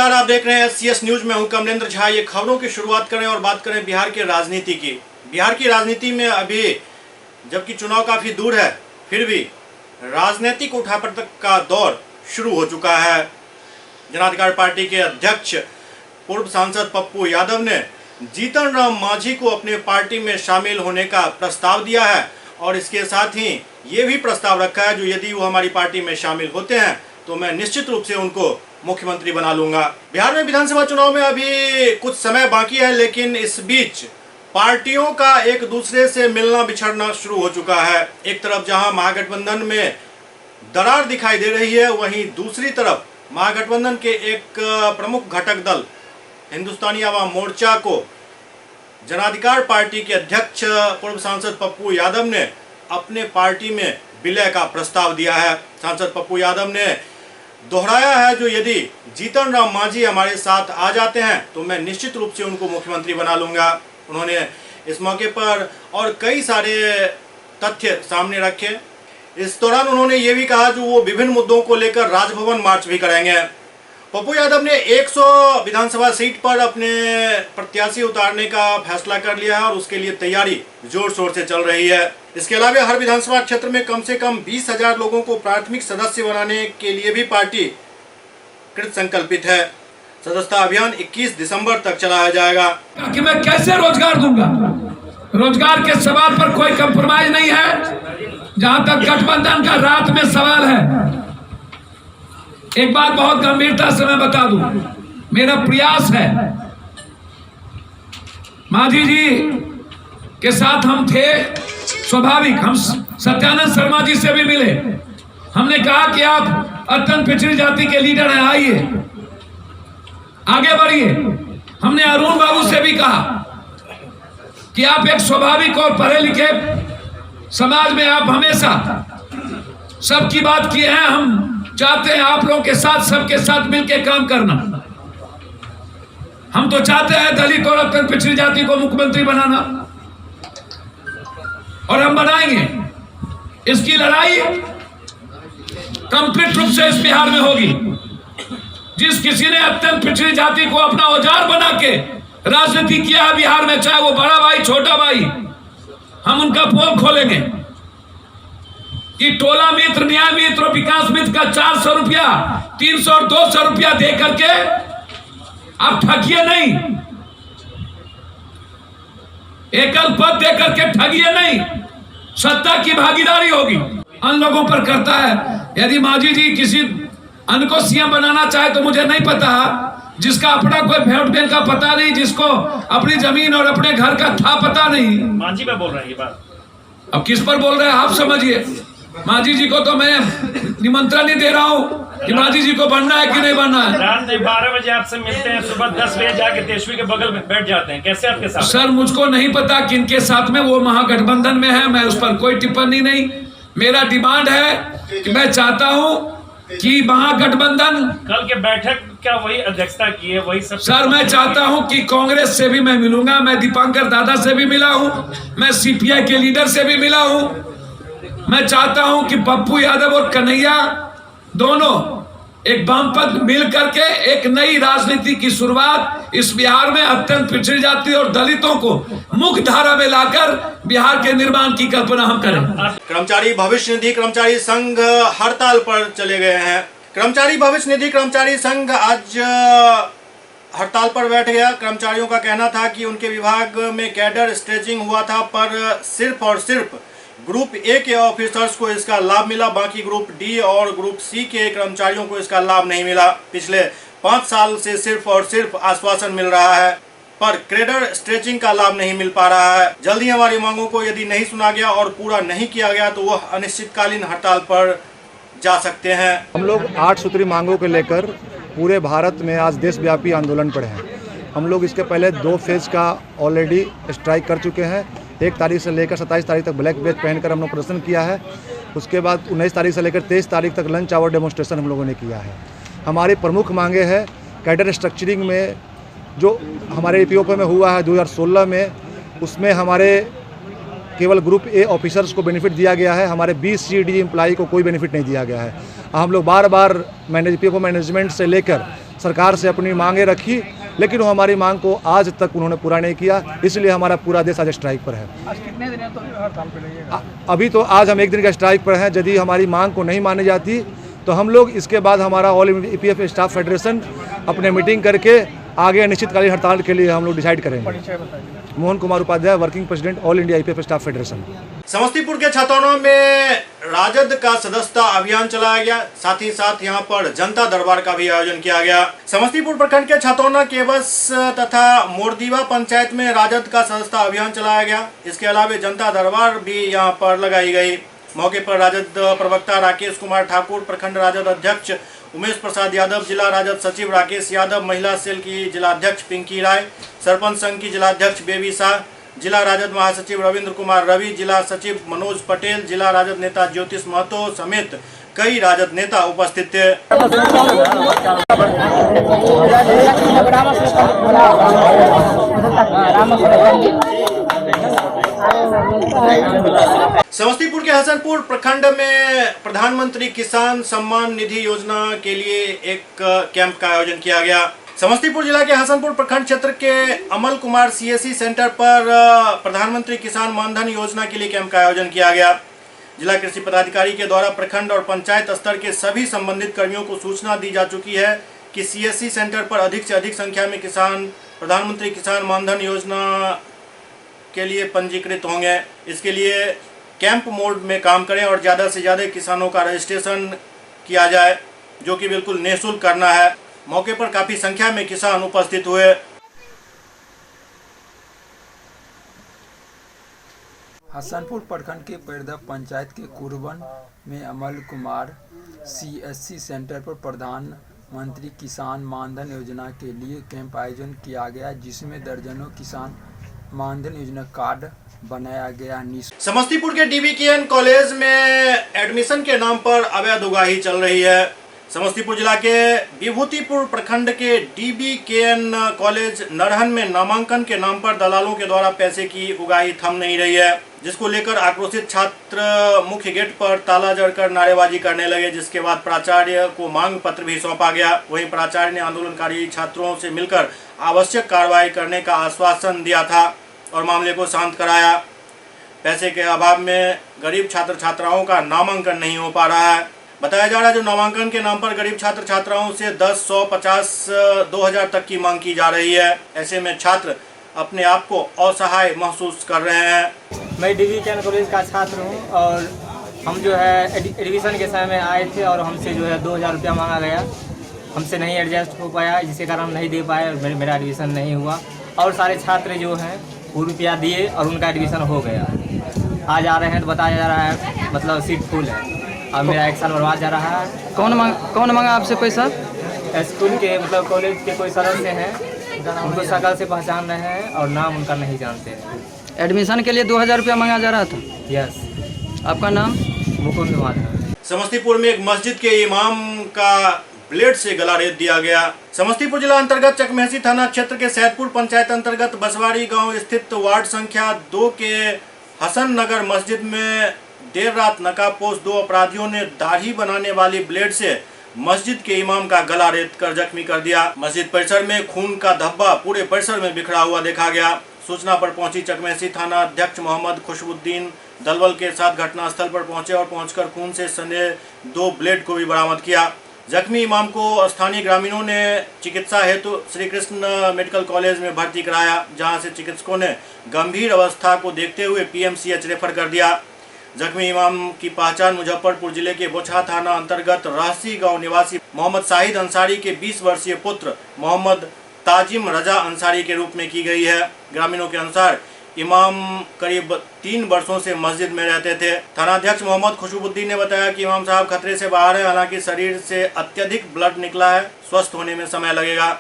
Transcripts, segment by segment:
नमस्कार, आप देख रहे हैं एससीएस न्यूज में हूं कमलेंद्र झा। ये खबरों की शुरुआत करें और बात करें बिहार की राजनीति की। बिहार की राजनीति में अभी जबकि चुनाव काफी दूर है, फिर भी राजनीतिक उठापटक का दौर शुरू हो चुका है। जन अधिकार पार्टी के अध्यक्ष पूर्व सांसद पप्पू यादव ने जीतन राम मांझी को अपने पार्टी में शामिल होने का प्रस्ताव दिया है और इसके साथ ही ये भी प्रस्ताव रखा है जो यदि वो हमारी पार्टी में शामिल होते हैं तो मैं निश्चित रूप से उनको मुख्यमंत्री बना लूंगा। बिहार में विधानसभा चुनाव में अभी कुछ समय बाकी है, लेकिन इस बीच पार्टियों का एक दूसरे से मिलना बिछड़ना शुरू हो चुका है। एक तरफ जहां महागठबंधन में दरार दिखाई दे रही है, वहीं दूसरी तरफ महागठबंधन के एक प्रमुख घटक दल हिंदुस्तानी आवाम मोर्चा को जन अधिकार पार्टी के अध्यक्ष पूर्व सांसद पप्पू यादव ने अपने पार्टी में विलय का प्रस्ताव दिया है। सांसद पप्पू यादव ने दोहराया है जो यदि जीतन राम मांझी हमारे साथ आ जाते हैं तो मैं निश्चित रूप से उनको मुख्यमंत्री बना लूंगा। उन्होंने इस मौके पर और कई सारे तथ्य सामने रखे। इस दौरान उन्होंने ये भी कहा जो वो विभिन्न मुद्दों को लेकर राजभवन मार्च भी करेंगे। पप्पू यादव ने 100 विधानसभा सीट पर अपने प्रत्याशी उतारने का फैसला कर लिया है और उसके लिए तैयारी जोर शोर से चल रही है। इसके अलावा हर विधानसभा क्षेत्र में कम से कम 20,000 लोगों को प्राथमिक सदस्य बनाने के लिए भी पार्टी कृत संकल्पित है। सदस्यता अभियान 21 दिसंबर तक चलाया जाएगा। कि मैं कैसे रोजगार दूंगा, रोजगार के सवाल पर कोई कंप्रोमाइज नहीं है। जहां तक गठबंधन का रात में सवाल है, एक बात बहुत गंभीरता से मैं बता दूं, मेरा प्रयास है, मांझी जी के साथ हम थे, स्वाभाविक हम सत्यानंद शर्मा जी से भी मिले। हमने कहा कि आप अत्यंत पिछड़ी जाति के लीडर हैं, आइए आगे बढ़िए। हमने अरुण बाबू से भी कहा कि आप एक स्वाभाविक और पढ़े लिखे समाज में आप हमेशा सबकी बात किए हैं। हम चाहते हैं आप लोगों के साथ, सबके साथ मिलकर काम करना। हम तो चाहते हैं दलित और अत्यंत पिछड़ी जाति को मुख्यमंत्री बनाना और हम बनाएंगे। इसकी लड़ाई कंप्लीट रूप से इस बिहार में होगी। जिस किसी ने अत्यंत पिछड़ी जाति को अपना औजार बना के राजनीति किया है बिहार में, चाहे वो बड़ा भाई छोटा भाई, हम उनका पोल खोलेंगे कि टोला मित्र, न्याय मित्र और विकास मित्र का 400 रुपया, 300 और 200 रुपया दे करके आप ठगिए नहीं, एकल पद दे करके ठगिए नहीं। सत्ता की भागीदारी होगी, अन लोगों पर करता है। यदि मांझी जी किसी अन को सीएम बनाना चाहे तो मुझे नहीं पता, जिसका अपना कोई वोट बैंक का पता नहीं, जिसको अपनी जमीन और अपने घर का था पता नहीं। मांझी पे बोल रहे हैं ये बात, अब किस पर बोल रहे हैं आप समझिए। मांझी जी को तो मैं निमंत्रण नहीं दे रहा हूँ कि मांझी जी को बनना है कि नहीं बनना है। रात 12 बजे आपसे मिलते हैं, सुबह 10 बजे जाके तेजस्वी के बगल में बैठ जाते हैं, कैसे आपके साथ? सर मुझको नहीं पता किनके साथ में, वो महागठबंधन में है, मैं उस पर कोई टिप्पणी नहीं। मेरा डिमांड है कि मैं चाहता हूँ कि महागठबंधन कल के बैठक क्या वही अध्यक्षता की है, वही सब? सर मैं चाहता हूं कि कांग्रेस से भी मैं मिलूंगा, मैं दीपांकर दादा से भी मिला हूं, मैं सीपीआई के लीडर से भी मिला हूं। मैं चाहता हूं कि पप्पू यादव और कन्हैया दोनों एक वामपंथ मिल करके एक नई राजनीति की शुरुआत इस बिहार में अत्यंत पिछड़ी जाति और दलितों को मुख्य धारा में लाकर बिहार के निर्माण की कल्पना हम करें। कर्मचारी भविष्य निधि कर्मचारी संघ हड़ताल पर चले गए हैं। कर्मचारी भविष्य निधि कर्मचारी संघ आज हड़ताल पर बैठ गया। कर्मचारियों का कहना था कि उनके विभाग में कैडर स्ट्रेचिंग हुआ था, पर सिर्फ और सिर्फ ग्रुप ए के ऑफिसर्स को इसका लाभ मिला, बाकी ग्रुप डी और ग्रुप सी के कर्मचारियों को इसका लाभ नहीं मिला। पिछले 5 साल से सिर्फ और सिर्फ आश्वासन मिल रहा है, पर कैडर स्ट्रेचिंग का लाभ नहीं मिल पा रहा है। जल्दी हमारी मांगों को यदि नहीं सुना गया और पूरा नहीं किया गया तो वह अनिश्चितकालीन हड़ताल पर जा सकते हैं। हम लोग 8 सूत्री मांगों को लेकर पूरे भारत में आज देशव्यापी आंदोलन पर हैं। हम लोग इसके पहले 2 फेज का ऑलरेडी स्ट्राइक कर चुके हैं। 1 तारीख से लेकर 27 तारीख तक ब्लैक बैच पहनकर हम लोग प्रदर्शन किया है। उसके बाद 19 तारीख से लेकर 23 तारीख तक लंच आवर डेमोन्स्ट्रेशन हम लोगों ने किया है। हमारी प्रमुख मांगे हैं कैडर स्ट्रक्चरिंग में जो हमारे ईपीएफओ में हुआ है 2016 में, उसमें हमारे केवल ग्रुप ए ऑफिसर्स को बेनिफिट दिया गया है, हमारे BCD एम्प्लॉई को कोई बेनिफिट नहीं दिया गया है। हम लोग बार बार ईपीएफओ मैनेजमेंट से लेकर सरकार से अपनी मांगें रखी, लेकिन वो हमारी मांग को आज तक उन्होंने पूरा नहीं किया। इसलिए हमारा पूरा देश आज स्ट्राइक पर है। आज कितने दिन तो हड़ताल पे लगेगा? अभी तो आज हम 1 दिन का स्ट्राइक पर हैं। यदि हमारी मांग को नहीं मानी जाती तो हम लोग इसके बाद हमारा all India EPF staff federation अपने मीटिंग करके आगे अनिश्चितकालीन हड़ताल के लिए हम लोग डिसाइड करेंगे। परिचय बताइए। Mohan Kumar Upadhyay, working president, all India EPF staff federation. Samastipur के छतौना में राजद का सदस्यता अभियान चलाया गया, साथ ही साथ यहां पर जनता दरबार का भी आयोजन किया गया। समस्तीपुर प्रखंड के छतौना, केवस तथा मोरदीवा पंचायत में राजद का सदस्यता अभियान चलाया गया। इसके अलावा जनता दरबार भी यहां पर लगाई गई। मौके पर राजद प्रवक्ता राकेश कुमार ठाकुर, प्रखंड राजद अध्यक्ष उमेश प्रसाद यादव, जिला राजद सचिव राकेश यादव, महिला सेल की जिला अध्यक्ष पिंकी राय, सरपंच संघ की जिला अध्यक्ष बेबी शाह, जिला राजद महासचिव रविंद्र कुमार रवि, जिला सचिव मनोज पटेल, जिला राजद नेता ज्योतिष महतो समेत कई राजद नेता उपस्थित थे। समस्तीपुर के हसनपुर प्रखंड में प्रधानमंत्री किसान सम्मान निधि योजना के लिए एक कैंप का आयोजन किया गया। समस्तीपुर जिला के हसनपुर प्रखंड क्षेत्र के अमल कुमार सीएससी सेंटर पर प्रधानमंत्री किसान मानधन योजना के लिए कैंप का आयोजन किया गया। जिला कृषि पदाधिकारी के द्वारा प्रखंड और पंचायत स्तर के सभी संबंधित कर्मियों को सूचना दी जा चुकी है कि सीएससी सेंटर पर अधिक से अधिक संख्या में किसान प्रधानमंत्री किसान मानधन योजना के लिए पंजीकृत होंगे। इसके लिए कैंप मोड में काम करें और ज़्यादा से ज़्यादा किसानों का रजिस्ट्रेशन किया जाए, जो कि बिल्कुल निःशुल्क करना है। मौके पर काफ़ी संख्या में किसान उपस्थित हुए। हसनपुर प्रखंड के पैरदा पंचायत के कुरबन में अमल कुमार सीएससी सेंटर पर प्रधानमंत्री किसान मानधन योजना के लिए कैंप आयोजन किया गया, जिसमें दर्जनों किसान मानधन योजना कार्ड बनाया गया। समस्तीपुर के डीबीकेएन कॉलेज में एडमिशन के नाम पर अवैध उगाही चल रही है। समस्तीपुर जिला के विभूतिपुर प्रखंड के डीबीकेएन कॉलेज नरहन में नामांकन के नाम पर दलालों के द्वारा पैसे की उगाही थम नहीं रही है, जिसको लेकर आक्रोशित छात्र मुख्य गेट पर ताला जड़कर नारेबाजी करने लगे, जिसके बाद प्राचार्य को मांग पत्र भी सौंपा गया। वहीं प्राचार्य ने आंदोलनकारी छात्रों से मिलकर आवश्यक कार्रवाई करने का आश्वासन दिया था और मामले को शांत कराया। पैसे के अभाव में गरीब छात्र छात्राओं का नामांकन नहीं हो पा रहा है। बताया जा रहा है जो नामांकन के नाम पर गरीब छात्र छात्राओं से 10, 100, 50, 2000 तक की मांग की जा रही है। ऐसे में छात्र अपने आप को असहाय महसूस कर रहे हैं। मैं डीबीकेएन कॉलेज का छात्र हूं और हम जो है एडमिशन के समय में आए थे और हमसे जो है 2000 रुपया मांगा गया। हमसे नहीं एडजस्ट हो पाया, जिसके कारण हम नहीं दे पाए और मेरा एडमिशन नहीं हुआ। और सारे छात्र जो हैं वो रुपया दिए और उनका एडमिशन हो गया। आज आ रहे हैं तो बताया जा रहा है मतलब सीट फुल है और मेरा 1 साल बर्बाद जा रहा है। कौन मांगा आपसे पैसा? स्कूल के मतलब कॉलेज के कोई सदस्य हैं, उनको शकल से पहचान रहे हैं और नाम उनका नहीं जानते हैं। एडमिशन के लिए 2000 रुपया मांगा जा रहा था। यस। आपका नाम? मुकुंद माधव। समस्तीपुर में एक मस्जिद के इमाम का ब्लेड से गला रेत दिया गया। समस्तीपुर जिला अंतर्गत चकमेहसी थाना क्षेत्र के सैदपुर पंचायत अंतर्गत बसवाड़ी गांव स्थित वार्ड संख्या 2 के हसन नगर मस्जिद में देर रात नकाबपोश 2 अपराधियों ने दाढ़ी बनाने वाली ब्लेड से मस्जिद के इमाम का गला रेत कर जख्मी कर दिया। मस्जिद परिसर में खून का धब्बा पूरे परिसर में बिखरा हुआ देखा गया। सूचना पर पहुंची चकमेहसी थाना अध्यक्ष मोहम्मद खुशबुद्दीन दलवल के साथ घटनास्थल पर पहुंचे और पहुंचकर खून से सने 2 ब्लेड को भी बरामद किया। जख्मी इमाम को स्थानीय ग्रामीणों ने चिकित्सा हेतु श्री कृष्ण मेडिकल कॉलेज में भर्ती कराया, जहां से चिकित्सकों ने गंभीर अवस्था को देखते हुए पीएमसीएच रेफर कर दिया। जख्मी इमाम की पहचान मुजफ्फरपुर जिले के बोछा थाना अंतर्गत रहसी गांव निवासी मोहम्मद शाहिद अंसारी के 20 वर्षीय पुत्र मोहम्मद ताजिम रजा अंसारी के रूप में की गई है। ग्रामीणों के अनुसार इमाम करीब 3 वर्षों से मस्जिद में रहते थे। थानाध्यक्ष मोहम्मद खुशबुद्दीन ने बताया कि इमाम साहब खतरे से बाहर है, हालांकि शरीर से अत्यधिक ब्लड निकला है, स्वस्थ होने में समय लगेगा।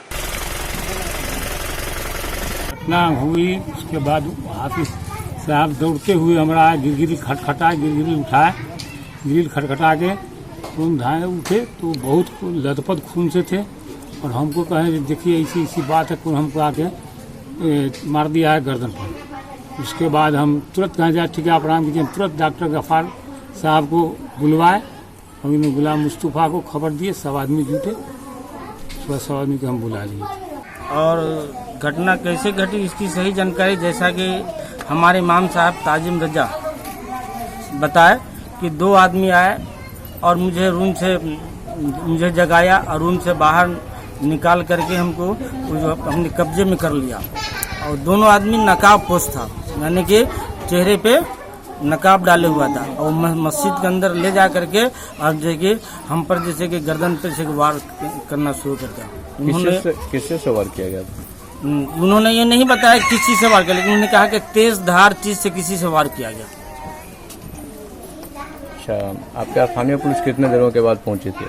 घटना हुई उसके बाद हाफिज साहब दौड़ते हुए हमारा गिरगिरी खटखटाए, गिरगिरी उठाए, ग्रिल खटखटा के तुम धाए उठे तो बहुत लथपथ खून से थे और हमको कहें देखिए ऐसी बात है, हमको आके मार दिया है गर्दन पर। उसके बाद हम तुरंत कहें जाए ठीक है आप आराम कीजिए, तुरंत डॉक्टर गफ्फार साहब को बुलवाए और इन्हें गुलाम मुस्तफ़ा को खबर दिए। सब आदमी जुटे, पूरा 100 आदमी को हम बुला लिए। और घटना कैसे घटी इसकी सही जानकारी जैसा कि हमारे इमाम साहब ताजिम रजा बताए कि 2 आदमी आए और मुझे जगाया और रूम से बाहर निकाल करके हमको हमने कब्जे में कर लिया। और दोनों आदमी नकाब पोश था, यानी कि चेहरे पे नकाब डाले हुआ था, और मस्जिद के अंदर ले जा करके और जैसे हम पर जैसे कि गर्दन पे से वार करना शुरू कर दिया। किससे सवार किया गया? उन्होंने ये नहीं बताया किस चीज से वार किया, लेकिन उन्होंने कहा कि तेज धार चीज से किसी से वार किया गया। अच्छा, आपके यहाँ थाने पुलिस कितने दिनों के बाद पहुंची थी?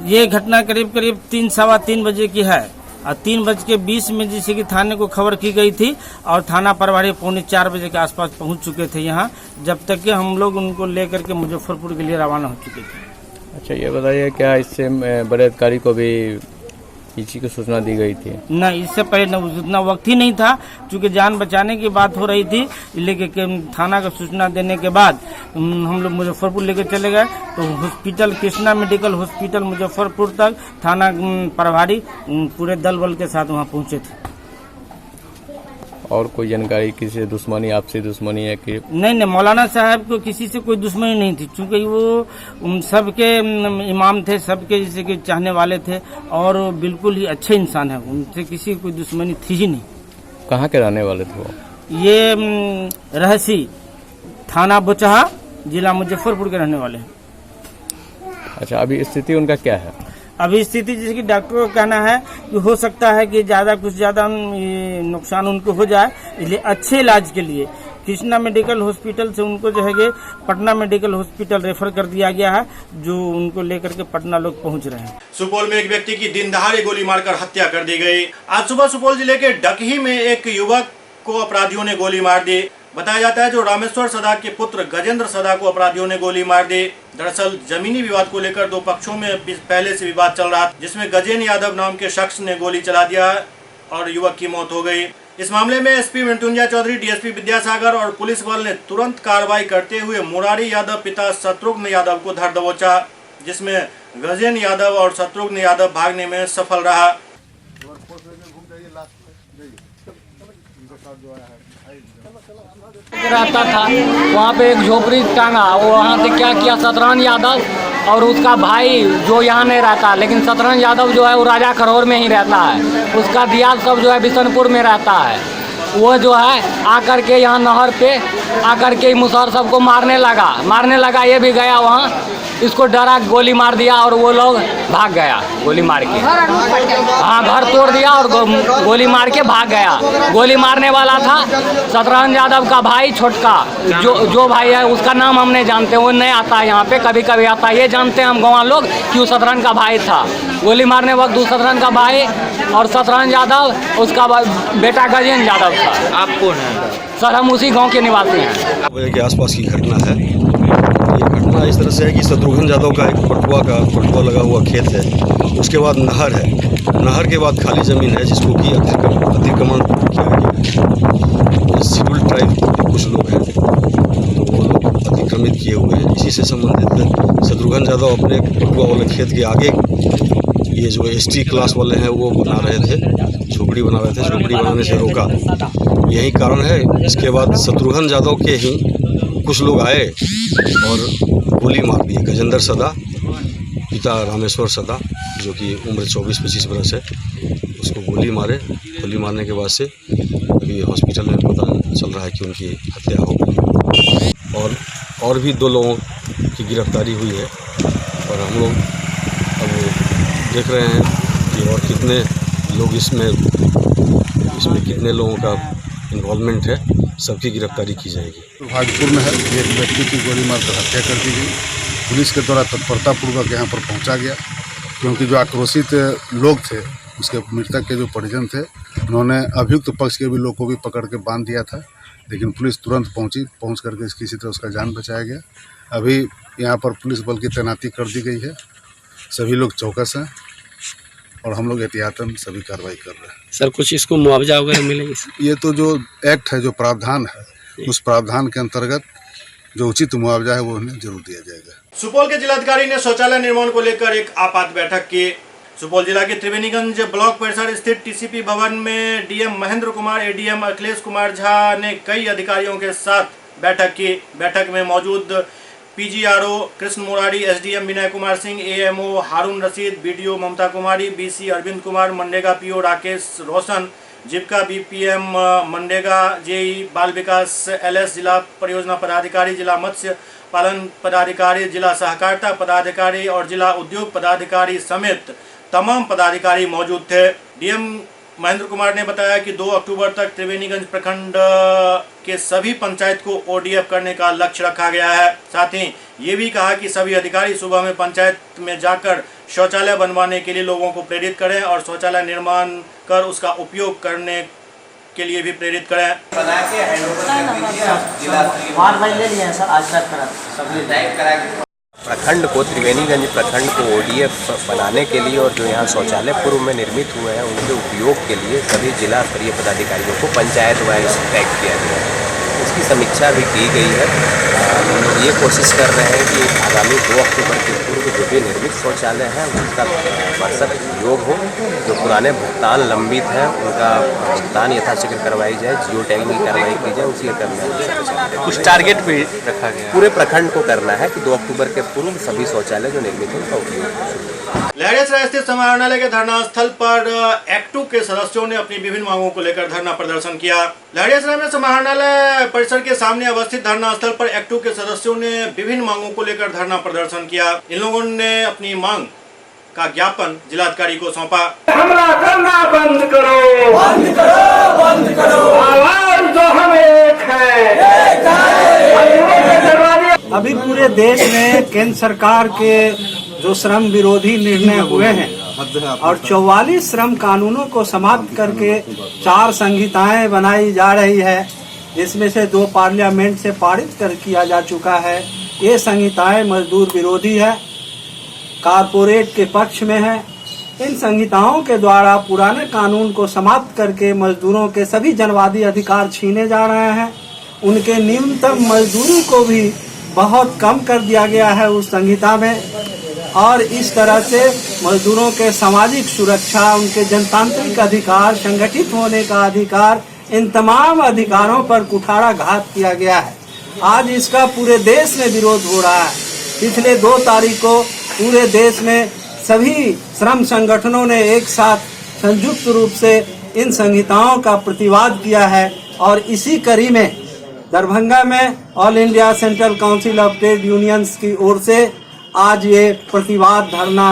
ये घटना करीब 3 सवा 3 बजे की है, और 3:20 में जैसे कि थाने को खबर की गई थी, और थाना प्रभारी 3:45 बजे के आसपास पहुंच चुके थे यहाँ, जब तक कि हम लोग उनको लेकर के मुजफ्फरपुर के लिए रवाना हो चुके थे। अच्छा, ये बताइए क्या इससे बड़े अधिकारी को भी इसी की सूचना दी गई थी? नहीं, इससे पहले उतना वक्त ही नहीं था, क्योंकि जान बचाने की बात हो रही थी। लेकिन थाना का सूचना देने के बाद हम लोग मुजफ्फरपुर लेकर चले गए, तो hospital Krishna medical hospital Muzaffarpur तक थाना प्रभारी पूरे दल बल के साथ वहाँ पहुँचे थे। और कोई जानकारी किसी दुश्मनी, आपसी दुश्मनी है कि? नहीं, मौलाना साहब को किसी से कोई दुश्मनी नहीं थी, क्योंकि वो सबके इमाम थे, सबके जैसे कि चाहने वाले थे, और बिल्कुल ही अच्छे इंसान है, उनसे किसी की कोई दुश्मनी थी ही नहीं। कहाँ के रहने वाले थे वो? ये रहसी थाना बोचहा जिला मुजफ्फरपुर के रहने वाले हैं। अच्छा, अभी स्थिति उनका क्या है? अभी स्थिति जैसे कि डॉक्टरों का कहना है कि हो सकता है कि कुछ ज्यादा नुकसान उनको हो जाए, इसलिए अच्छे इलाज के लिए कृष्णा मेडिकल हॉस्पिटल से उनको जो है कि पटना मेडिकल हॉस्पिटल रेफर कर दिया गया है, जो उनको लेकर के पटना लोग पहुंच रहे हैं। सुपौल में एक व्यक्ति की दिन दहाड़े गोली मारकर हत्या कर दी गई। आज सुबह सुपौल जिले के डकही में एक युवक को अपराधियों ने गोली मार दी। बताया जाता है जो रामेश्वर सदा के पुत्र गजेंद्र सदा को अपराधियों ने गोली मार दी। दरअसल जमीनी विवाद को लेकर 2 पक्षों में पहले से विवाद चल रहा था, जिसमें गजेंद्र यादव नाम के शख्स ने गोली चला दिया और युवक की मौत हो गई। इस मामले में एसपी मृत्युंजय चौधरी, डीएसपी विद्यासागर और पुलिस बल ने तुरंत कार्रवाई करते हुए मुरारी यादव पिता शत्रुघ्न यादव को धर दबोचा, जिसमें गजेंद्र यादव और शत्रुघ्न यादव भागने में सफल रहा। रहता था वहाँ पे एक झोपड़ी टांगा, वो वहाँ से क्या किया, शतरंज यादव और उसका भाई जो यहाँ नहीं रहता, लेकिन शतरंज यादव जो है वो राजा खरौर में ही रहता है, उसका दियाल सब जो है बिशनपुर में रहता है। वो जो है आकर के यहाँ नहर पे आकर के मुसहर सबको मारने लगा, ये भी गया वहाँ, इसको डरा गोली मार दिया और वो लोग भाग गया गोली मार के। हाँ, घर तोड़ दिया और गोली मार के भाग गया। गोली मारने वाला था शतरंज यादव का भाई छोटका, जो भाई है उसका नाम हम नहीं जानते, वो नहीं आता है यहाँ पे, कभी कभी आता है, ये जानते हैं हम गाँव लोग कि वो शतरंज का भाई था। गोली मारने वक्त शतरंज का भाई और शतरंज यादव उसका बेटा गजेंद्र यादव था। आप कौन है? सर, हम उसी गाँव के निवासी हैं। के आसपास की घटना है। ये घटना इस तरह से है कि शत्रुघ्न यादव का एक पटुआ लगा हुआ खेत है, उसके बाद नहर है, नहर के बाद खाली ज़मीन है जिसको कि अतिक्रमण किया गया है। शेड्यूल ट्राइब के कुछ लोग हैं तो वो लोग अतिक्रमित किए हुए हैं। इसी से संबंधित शत्रुघ्न यादव अपने पटुआ वाले खेत के आगे ये जो एसटी क्लास वाले हैं वो बना रहे थे, झोपड़ी बना रहे थे, झोपड़ी बनाने से रोका, यही कारण है। इसके बाद शत्रुघ्न यादव के ही कुछ लोग आए और गोली मार दी। गजेंद्र सदा पिता रामेश्वर सदा जो कि उम्र 24-25 बरस है, उसको गोली मारने के बाद से अभी हॉस्पिटल में पता चल रहा है कि उनकी हत्या हो गई। और भी 2 लोगों की गिरफ्तारी हुई है और हम लोग अब देख रहे हैं कि और कितने लोग इसमें कितने लोगों का इन्वॉल्वमेंट है, सबकी गिरफ्तारी की जाएगी। दुर्भाग्यपूर्ण है, एक व्यक्ति की गोली मारकर हत्या कर दी गई। पुलिस के द्वारा तत्परतापूर्वक यहाँ पर पहुँचा गया, क्योंकि जो आक्रोशित लोग थे, उसके मृतक के जो परिजन थे, उन्होंने अभियुक्त पक्ष के भी लोग को भी पकड़ के बांध दिया था, लेकिन पुलिस तुरंत पहुँच करके किसी तरह उसका जान बचाया गया। अभी यहाँ पर पुलिस बल की तैनाती कर दी गई है, सभी लोग चौकस हैं और हम लोग एहतियातन सभी कार्रवाई कर रहे हैं। सर, कुछ इसको मुआवजा वगैरह मिलेगी? ये तो जो एक्ट है, जो प्रावधान है, उस प्रावधान के अंतर्गत जो उचित मुआवजा है वो उन्हें जरूर दिया जाएगा। सुपौल के जिलाधिकारी ने शौचालय निर्माण को लेकर एक आपात बैठक की। सुपौल जिला के त्रिवेणीगंज ब्लॉक परिसर स्थित टीसीपी भवन में डीएम महेंद्र कुमार, एडीएम अखिलेश कुमार झा ने कई अधिकारियों के साथ बैठक की। बैठक में मौजूद पीजीआरओ कृष्ण मुरारी, एसडीएम विनय कुमार सिंह, एएमओ हारून Rashid, BDO Mamta Kumari, BC Arvind Kumar, MNREGA PO Rakesh Roshan, जीविका बीपीएम मनरेगा जेई, बाल विकास एलएस, जिला परियोजना पदाधिकारी, जिला मत्स्य पालन पदाधिकारी, जिला सहकारिता पदाधिकारी और जिला उद्योग पदाधिकारी समेत तमाम पदाधिकारी मौजूद थे। डीएम महेंद्र कुमार ने बताया कि 2 अक्टूबर तक त्रिवेणीगंज प्रखंड के सभी पंचायत को ओडीएफ करने का लक्ष्य रखा गया है। साथ ही ये भी कहा कि सभी अधिकारी सुबह में पंचायत में जाकर शौचालय बनवाने के लिए लोगों को प्रेरित करें और शौचालय निर्माण कर उसका उपयोग करने के लिए भी प्रेरित करें। प्रखंड को, त्रिवेणीगंज प्रखंड को ओडीएफ बनाने के लिए और जो यहाँ शौचालय पूर्व में निर्मित हुए हैं उनके उपयोग के लिए सभी जिला स्तरीय पदाधिकारियों को पंचायत वाइज टैग किया गया है। इसकी समीक्षा भी की गई है। हम लोग ये कोशिश कर रहे हैं कि आगामी 2 अक्टूबर के पूर्व जो भी निर्मित शौचालय है उसका वर्षक उपयोग हो। जो पुराने भुगतान लंबित हैं उनका भुगतान यथाशीघ्र करवाई जाए, जियो टैगिंग की कार्रवाई की जाए, उसी का करना। कुछ टारगेट भी रखा गया पूरे प्रखंड को करना है कि 2 अक्टूबर के पूर्व सभी शौचालय जो निर्मित हैं उनका उपयोग। लहरियासराय स्थित समाहरणालय के धरना स्थल पर एक्टू के सदस्यों ने अपनी विभिन्न मांगों को लेकर धरना प्रदर्शन किया। लहरियासराय में समाहरणालय परिसर के सामने अवस्थित धरना स्थल पर एक्टू के सदस्यों ने विभिन्न मांगों को लेकर धरना प्रदर्शन किया। इन लोगों ने अपनी मांग का ज्ञापन जिलाधिकारी को सौंपा। हमला करना बंद करो, बंद करो, बंद करो, आवाज तो हम एक है। अभी पूरे देश में केंद्र सरकार के जो श्रम विरोधी निर्णय हुए हैं और 44 श्रम कानूनों को समाप्त करके 4 संहिताएं बनाई जा रही है, जिसमें से 2 पार्लियामेंट से पारित कर किया जा चुका है। ये संहिताएं मजदूर विरोधी है, कारपोरेट के पक्ष में है। इन संहिताओं के द्वारा पुराने कानून को समाप्त करके मजदूरों के सभी जनवादी अधिकार छीने जा रहे हैं। उनके न्यूनतम मजदूरी को भी बहुत कम कर दिया गया है उस संहिता में, और इस तरह से मजदूरों के सामाजिक सुरक्षा, उनके जनतांत्रिक अधिकार, संगठित होने का अधिकार, इन तमाम अधिकारों पर कुठाराघात किया गया है। आज इसका पूरे देश में विरोध हो रहा है। पिछले 2 तारीख को पूरे देश में सभी श्रम संगठनों ने एक साथ संयुक्त रूप से इन संहिताओं का प्रतिवाद किया है, और इसी कड़ी में दरभंगा में all India central council of trade unions की ओर से आज ये प्रतिवाद धरना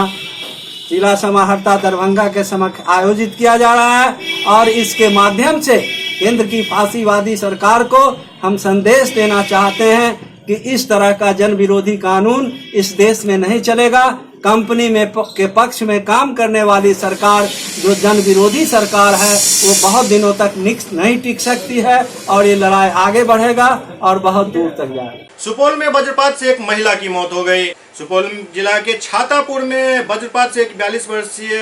जिला समाहर्ता दरभंगा के समक्ष आयोजित किया जा रहा है। और इसके माध्यम से केंद्र की फांसीवादी सरकार को हम संदेश देना चाहते हैं कि इस तरह का जन विरोधी कानून इस देश में नहीं चलेगा। कंपनी में के पक्ष में काम करने वाली सरकार जो जन विरोधी सरकार है वो बहुत दिनों तक नहीं टिक सकती है, और ये लड़ाई आगे बढ़ेगा और बहुत दूर तक जाएगा। सुपौल में वज्रपात से एक महिला की मौत हो गई। सुपौल जिला के छातापुर में वज्रपात से एक 42 वर्षीय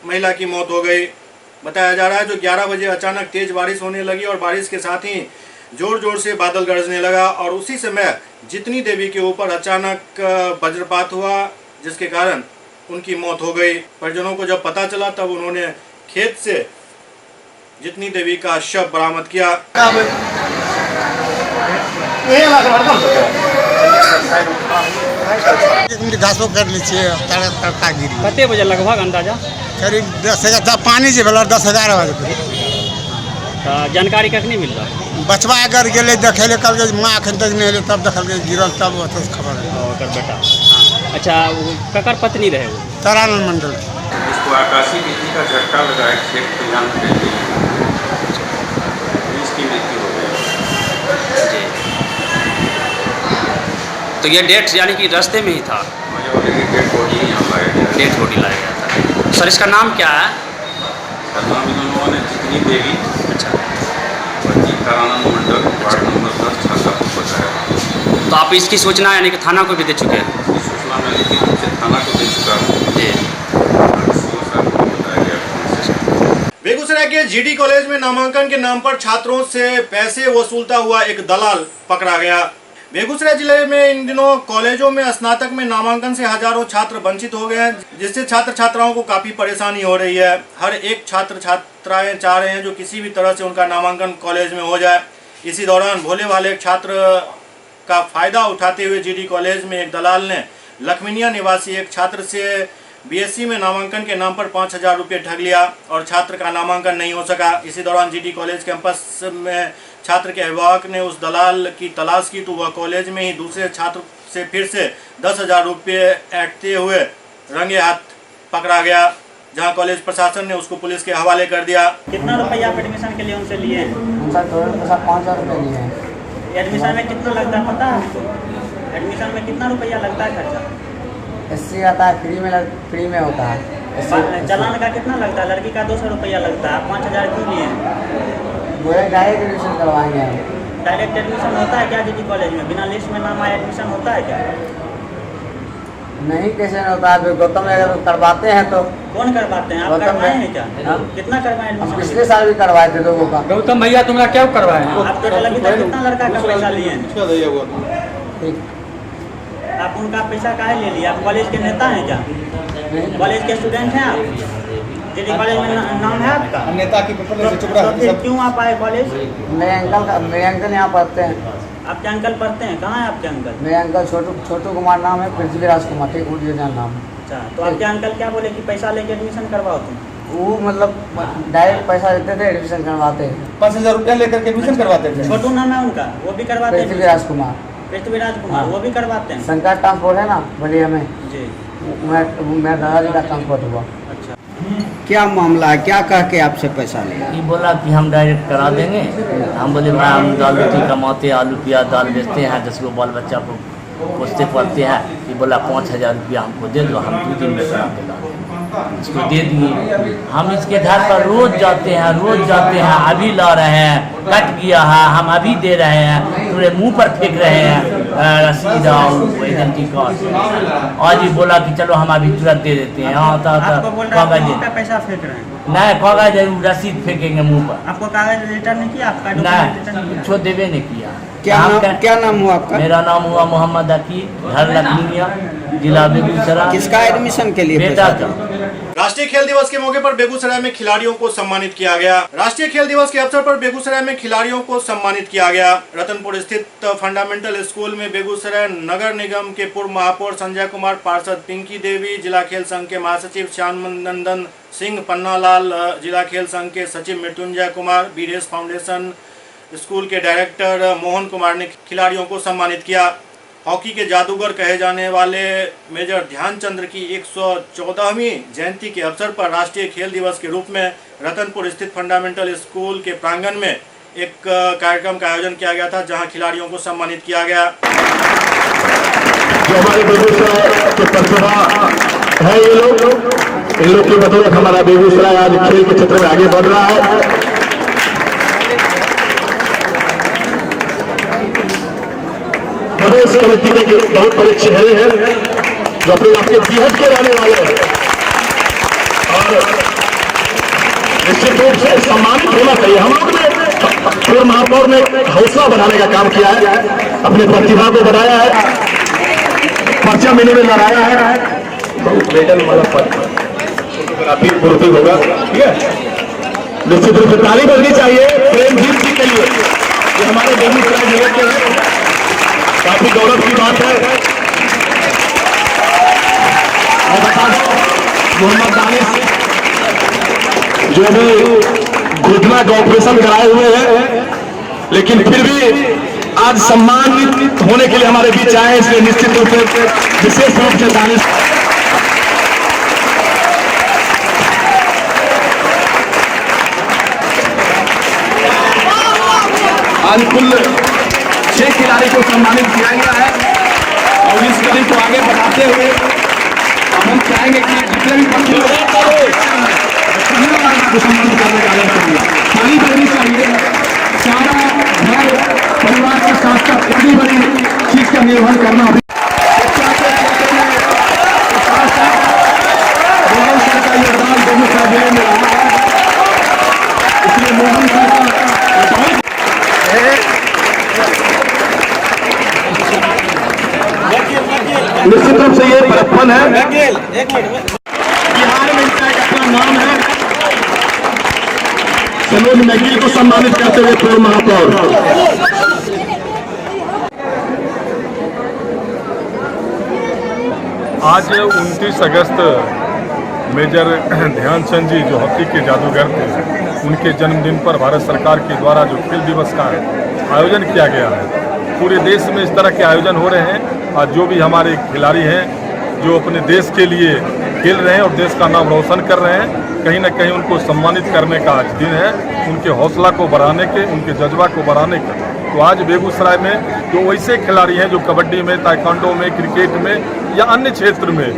महिला की मौत हो गई। बताया जा रहा है जो 11 बजे अचानक तेज बारिश होने लगी और बारिश के साथ ही जोर जोर से बादल गरजने लगा, और उसी समय जितनी देवी के ऊपर अचानक वज्रपात हुआ, जिसके कारण उनकी मौत हो गई। परिजनों को जब पता चला तब उन्होंने खेत से जितनी देवी का शव बरामद किया। घासो कर लीजिए, तड़का गिरी। कते बजे लगभग अंदाजा? करीब 10,000 पानी जे 10,000 बजे। जानकारी कखनी मिल रहा? बचवा अगर गेले देखे ले कल माँ अखन तक नहीं तब देखल गिरल, तब खबर है बेटा। अच्छा, ककर पत्नी रहे वो? तारानंद मंडल। इसको आकाशीय बिजली का झटका लगा है, खेत खलिहान पे इसकी मृत्यु हो गई। तो ये डेट यानी कि रास्ते में ही था? डेड बॉडी यहाँ लाया गया। डेड बॉडी लाया गया था। सर इसका नाम क्या है? नाम इन लोगों ने जितनी देवी, अच्छा, तारानंद मंडल, वार्ड नंबर 10 छातापुर बताया। तो आप इसकी सूचना यानी कि थाना को भी दे चुके हैं? सूचना में लिखित रूप से थाना को दे चुका हूँ जी। बेगूसराय के जीडी कॉलेज में नामांकन के नाम पर छात्रों से पैसे वसूलता हुआ एक दलाल पकड़ा गया। बेगूसराय जिले में इन दिनों कॉलेजों में स्नातक में नामांकन से हजारों छात्र वंचित हो गए हैं, जिससे छात्र छात्राओं को काफी परेशानी हो रही है। हर एक छात्र छात्राएं चाह रहे हैं जो किसी भी तरह से उनका नामांकन कॉलेज में हो जाए। इसी दौरान भोले वाले एक छात्र का फायदा उठाते हुए जीडी कॉलेज में एक दलाल ने लखमीनिया निवासी एक छात्र से बीएससी में नामांकन के नाम पर 5,000 रुपये ठग लिया और छात्र का नामांकन नहीं हो सका। इसी दौरान जीडी कॉलेज कैंपस में छात्र के अभिभावक ने उस दलाल की तलाश की तो वह कॉलेज में ही दूसरे छात्र से फिर से 10,000 रुपये ऐंठते हुए रंगे हाथ पकड़ा गया, जहां कॉलेज प्रशासन ने उसको पुलिस के हवाले कर दिया। कितना रुपया आप एडमिशन के लिए उनसे लिए हैं? उनका टोटल पैसा 5,000 रुपये लिए हैं। एडमिशन में कितना लगता है पता है आपको? एडमिशन में कितना रुपया लगता है खर्चा? एससी आता है फ्री में होता है। चालान का कितना लगता है? लड़की का 200 रुपया लगता है, 5,000 क्यों लिए हैं? वो डायरेक्ट एडमिशन करवाएंगे हम। डायरेक्ट एडमिशन होता है क्या जीडी कॉलेज में? बिना लिस्ट में नाम आया एडमिशन होता है क्या? नहीं, कैसे नहीं होता है? गौतम में अगर करवाते हैं तो कौन करवाते हैं? आप करवाए हैं क्या? कितना करवाए एडमिशन? पिछले साल भी करवाए थे लोगों का। गौतम भैया तुमने क्या करवाए? आप टोटल अभी तक कितना लड़का का पैसा लिए हैं? आप उनका पैसा काहे ले लिया? आप कॉलेज के नेता हैं क्या? कॉलेज के स्टूडेंट हैं आप? जीडी कॉलेज में नाम है आपका? नेता की तो क्यों आप आए कॉलेज? मेरे अंकल यहाँ पढ़ते हैं। आपके अंकल पढ़ते हैं? कहाँ है आपके अंकल? मेरे अंकल छोटू कुमार नाम है, पृथ्वीराज कुमार, ठीक उर्जन नाम है। अच्छा, तो आपके अंकल क्या बोले कि पैसा लेके एडमिशन करवाओ तुम? वो मतलब डायरेक्ट पैसा देते थे, एडमिशन करवाते थे। 5,000 रुपया लेकर के एडमिशन करवाते थे। छोटू नाम है उनका, वो भी करवाते हैं? पृथ्वीराज कुमार। पृथ्वीराज कुमार, वो भी करवाते हैं? शंकर ट्रांसपोर्ट है ना बलिया में जी, मेरा दादाजी का ट्रांसपोर्ट हुआ। अच्छा, क्या मामला है? क्या कह के आपसे पैसा लिया? ये बोला कि हम डायरेक्ट करा देंगे। हम बोले भाई हम दाल रोटी कमाते, आलू प्याज दाल बेचते हैं, 10 गो बाल बच्चा को पोसते पढ़ते हैं। ये बोला 5,000 रुपया हमको दे दो, हम 2 दिन में करा के ला देंगे। इसको दे दिए। हम इसके घर पर रोज जाते हैं, अभी ला रहे हैं, कट गया है, हम अभी दे रहे हैं, पूरे मुंह पर फेंक रहे हैं रसीद और आइडेंटिटी कार्ड। आज ही बोला कि चलो हम अभी तुरंत दे देते हैं। हाँ कागज पैसा फेंक रहे हैं? नहीं, कागज रसीद फेंकेंगे मुंह पर। आपको कागज रिटर्न नहीं किया? आपका नहीं, कुछ देवे नहीं किया। क्या नाम हुआ आपका? मेरा नाम हुआ मोहम्मद अकील, घर लखमीनिया, जिला बेगूसराय। किसका एडमिशन के लिए? बेटा का। राष्ट्रीय खेल दिवस के मौके पर बेगूसराय में खिलाड़ियों को सम्मानित किया गया। राष्ट्रीय खेल दिवस के अवसर पर बेगूसराय में खिलाड़ियों को सम्मानित किया गया। रतनपुर स्थित फंडामेंटल स्कूल में बेगूसराय नगर निगम के पूर्व महापौर संजय कुमार, पार्षद पिंकी देवी, जिला खेल संघ के महासचिव श्याम नंदन सिंह, पन्नालाल, जिला खेल संघ के सचिव मृत्युंजय कुमार, बीरेस फाउंडेशन स्कूल के डायरेक्टर मोहन कुमार ने खिलाड़ियों को सम्मानित किया। हॉकी के जादूगर कहे जाने वाले मेजर ध्यानचंद की 114वीं जयंती के अवसर पर राष्ट्रीय खेल दिवस के रूप में रतनपुर स्थित फंडामेंटल स्कूल के प्रांगण में एक कार्यक्रम का आयोजन किया गया था, जहां खिलाड़ियों को सम्मानित किया गया। जो हमारे बेगूसराय के प्रतिभा है ये लोग, इन लोग की बदौलत हमारा बेगूसराय आज खेल के क्षेत्र में आगे बढ़ रहा है। प्रदेश कमेटी के बहुत बड़े चेहरे हैं जो अपने आपके बिहट के रहने वाले हैं और निश्चित रूप से सम्मानित होना चाहिए। हम लोग ने पूर्व महापौर ने हौसला बढ़ाने का काम किया है, अपनी प्रतिभा को बढ़ाया है, पर्चा मिलने में लड़ाया है। बहुत मेडल वाला फोटोग्राफी पूर्ति होगा, ठीक है। निश्चित रूप से ताली बजनी चाहिए प्रेमजीत जी के लिए, ये हमारे बेगूसराय जिले के हैं, काफी गौरव की बात है। मैं बता दूं मोहम्मद दानिश जो भी घुटना का ऑपरेशन कराए हुए हैं, लेकिन फिर भी आज सम्मानित होने के लिए हमारे बीच आए, इसलिए निश्चित रूप से विशेष रूप से दानिश आज कुल 6 खिलाड़ी को सम्मानित किया गया है और इस कड़ी को आगे बढ़ाते हुए अब हम चाहेंगे कि जितने भी बच्चे को सम्मानित करने का आयोजन करेंगे। ताली बजनी चाहिए। सारा घर परिवार के साथ साथ इतनी बड़ी चीज का निर्वहन करना मोहन सर का योगदान बेगूसराय जिले में रहा है, इसलिए मोहन सर का निश्चित रूप से ये बड़प्पन है। बिहार में इनका एक अपना नाम है। सनोज मैगिल को सम्मानित करते हुए पूर्व महापौर। आज 29 अगस्त मेजर ध्यानचंद जी जो हॉकी के जादूगर थे, उनके जन्मदिन पर भारत सरकार के द्वारा जो खेल दिवस का आयोजन किया गया है, पूरे देश में इस तरह के आयोजन हो रहे हैं। और जो भी हमारे खिलाड़ी हैं जो अपने देश के लिए खेल रहे हैं और देश का नाम रोशन कर रहे हैं, कहीं ना कहीं उनको सम्मानित करने का आज दिन है, उनके हौसला को बढ़ाने के, उनके जज्बा को बढ़ाने के। तो आज बेगूसराय में जो वैसे खिलाड़ी हैं जो कबड्डी में, ताइक्वांडो में, क्रिकेट में या अन्य क्षेत्र में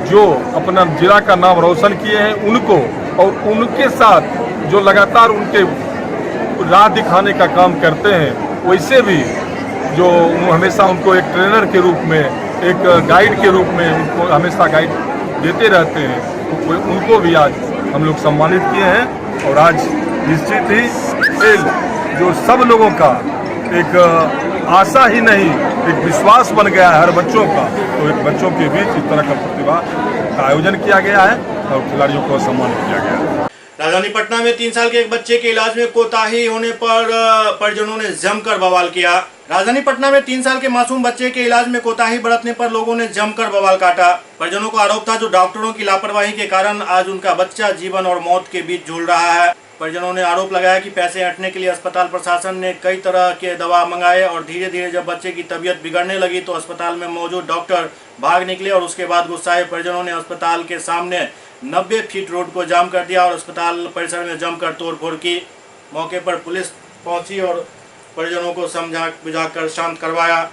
जो अपना जिला का नाम रोशन किए हैं, उनको और उनके साथ जो लगातार उनके राह दिखाने का काम करते हैं, वैसे भी जो हमेशा उनको एक ट्रेनर के रूप में, एक गाइड के रूप में उनको हमेशा गाइड देते रहते हैं, तो उनको भी आज हम लोग सम्मानित किए हैं। और आज निश्चित ही खेल जो सब लोगों का एक आशा ही नहीं, एक विश्वास बन गया है हर बच्चों का, तो एक बच्चों के बीच इस तरह का प्रतिभा का आयोजन किया गया है और खिलाड़ियों को सम्मानित किया गया है। राजधानी पटना में 3 साल के एक बच्चे के इलाज में कोताही होने पर परिजनों ने जमकर बवाल किया। राजधानी पटना में 3 साल के मासूम बच्चे के इलाज में कोताही बरतने पर लोगों ने जमकर बवाल काटा। परिजनों का आरोप था जो डॉक्टरों की लापरवाही के कारण आज उनका बच्चा जीवन और मौत के बीच झूल रहा है। परिजनों ने आरोप लगाया कि पैसे ऐंठने के लिए अस्पताल प्रशासन ने कई तरह के दवा मंगाए और धीरे धीरे जब बच्चे की तबीयत बिगड़ने लगी तो अस्पताल में मौजूद डॉक्टर भाग निकले और उसके बाद गुस्साए परिजनों ने अस्पताल के सामने 90 फीट रोड को जाम कर दिया और अस्पताल परिसर में जमकर तोड़फोड़ की। मौके पर पुलिस पहुंची और परिजनों को समझा बुझाकर शांत करवाया।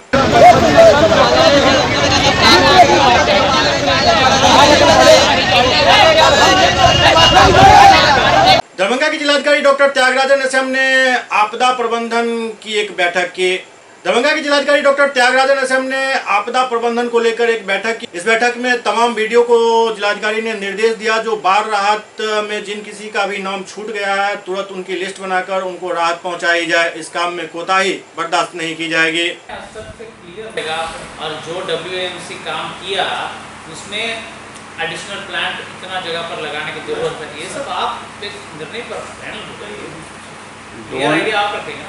दरभंगा के जिलाधिकारी डॉक्टर त्यागराजन एसएम ने आपदा प्रबंधन की एक बैठक की। दरभंगा के जिलाधिकारी डॉक्टर त्यागराजन एसएम ने आपदा प्रबंधन को लेकर एक बैठक की। इस बैठक में तमाम वीडियो को जिलाधिकारी ने निर्देश दिया जो बाढ़ राहत में जिन किसी का भी नाम छूट गया है तुरंत उनकी लिस्ट बनाकर उनको राहत पहुंचाई जाए। इस काम में कोताही बर्दाश्त नहीं की जाएगी। और जो WAMC काम किया उसमें एडिशनल प्लांट इतना जगह पर लगाने की जरूरत है, ये सब आप निर्णय पर आप रखेंगे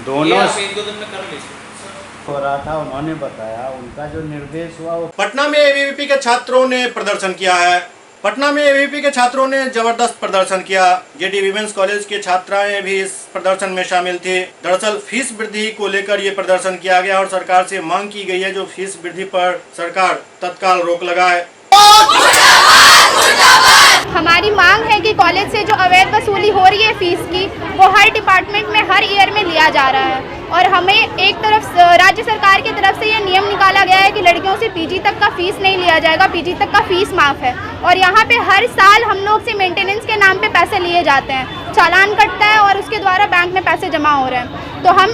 दोनों एक दो दिन में कर लीजिए हो रहा था। उन्होंने बताया उनका जो निर्देश हुआ वो पटना में ABVP के छात्रों ने प्रदर्शन किया है। पटना में ABVP के छात्रों ने जबरदस्त प्रदर्शन किया। JD विमेंस कॉलेज के छात्राएं भी इस प्रदर्शन में शामिल थी। दरअसल फीस वृद्धि को लेकर ये प्रदर्शन किया गया और सरकार से मांग की गई है जो फीस वृद्धि पर सरकार तत्काल रोक लगाए। हमारी मांग है कि कॉलेज से जो अवैध वसूली हो रही है फीस की, वो हर डिपार्टमेंट में हर ईयर में लिया जा रहा है और हमें एक तरफ राज्य सरकार की तरफ से ये नियम निकाला गया है कि लड़कियों से PG तक का फीस नहीं लिया जाएगा, PG तक का फीस माफ है। और यहाँ पे हर साल हम लोग से मेंटेनेंस के नाम पे पैसे लिए जाते हैं, चालान कटता है और उसके द्वारा बैंक में पैसे जमा हो रहे हैं। तो हम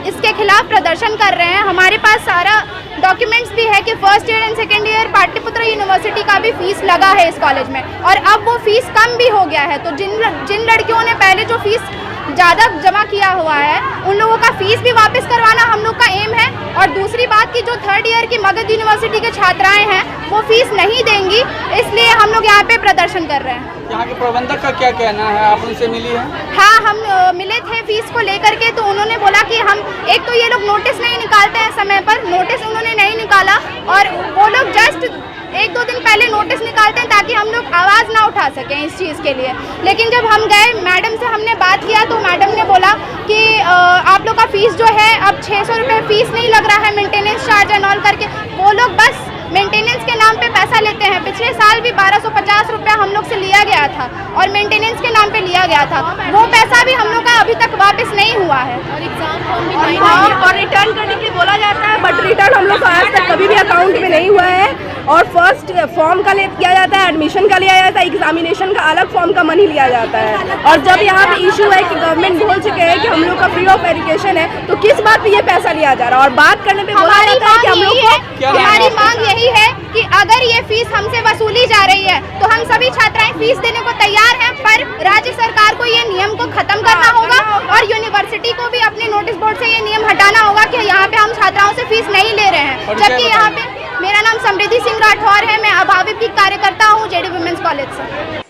इसके खिलाफ प्रदर्शन कर रहे हैं। हमारे पास सारा डॉक्यूमेंट्स भी है कि first year and second year Pataliputra university का भी फीस लगा है इस कॉलेज में और अब वो फीस कम भी हो गया है। तो जिन लड़कियों ने पहले जो फीस ज़्यादा जमा किया हुआ है उन लोगों का फीस भी वापस करवाना हम लोग का एम है। और दूसरी बात कि जो थर्ड ईयर की मगध यूनिवर्सिटी के छात्राएं हैं वो फीस नहीं देंगी, इसलिए हम लोग यहाँ पे प्रदर्शन कर रहे हैं। यहाँ के प्रबंधक का क्या कहना है, आप उनसे मिली है? हाँ, हम मिले थे फीस को लेकर के, तो उन्होंने बोला कि हम एक तो ये लोग नोटिस नहीं निकालते हैं समय पर, नोटिस उन्होंने नहीं निकाला और वो लोग जस्ट 1-2 दिन पहले नोटिस निकालते हैं ताकि हम लोग आवाज़ ना उठा सकें इस चीज़ के लिए। लेकिन जब हम गए मैडम से हमने बात किया तो मैडम ने बोला कि आप लोग का फीस जो है अब 600 रुपये फीस नहीं लग रहा है, मेंटेनेंस चार्ज एंड ऑल करके वो लोग बस मेंटेनेंस के नाम पे पैसा लेते हैं। पिछले साल भी 1250 रुपया हम लोग से लिया गया था और मेंटेनेंस के नाम पे लिया गया था, वो पैसा भी हम लोग का अभी तक वापस नहीं हुआ है। और एग्जाम फॉर्म भी नहीं और रिटर्न करने के लिए बोला जाता है, बट रिटर्न हम लोग का आज तक कभी भी अकाउंट में नहीं हुआ है। और फर्स्ट फॉर्म का किया जाता है, एडमिशन का लिया जाता है, एग्जामिनेशन का अलग फॉर्म का मनी लिया जाता है। और जब यहाँ पे इशू है कि गवर्नमेंट बोल चुके हैं कि हम लोग का फ्री ऑफ एजुकेशन है, तो किस बात पे ये पैसा लिया जा रहा है? और बात करने पे बोला जाता है कि हम लोग को, हमारी मांग यही है कि अगर ये फीस हमसे वसूली जा रही है तो हम सभी छात्राएं फीस देने को तैयार हैं, पर राज्य सरकार को ये नियम को खत्म करना होगा और यूनिवर्सिटी को भी अपने नोटिस बोर्ड से ये नियम हटाना होगा कि यहाँ पे हम छात्राओं से फीस नहीं ले रहे हैं। जबकि यहाँ पे मेरा समृद्धि सिंह राठौर है, मैं अभाविप की कार्यकर्ता हूँ जेडी वुमेन्स कॉलेज से।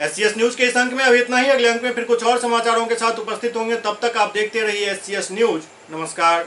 SCS न्यूज के इस अंक में अभी इतना ही। अगले अंक में फिर कुछ और समाचारों के साथ उपस्थित होंगे। तब तक आप देखते रहिए SCS न्यूज। नमस्कार।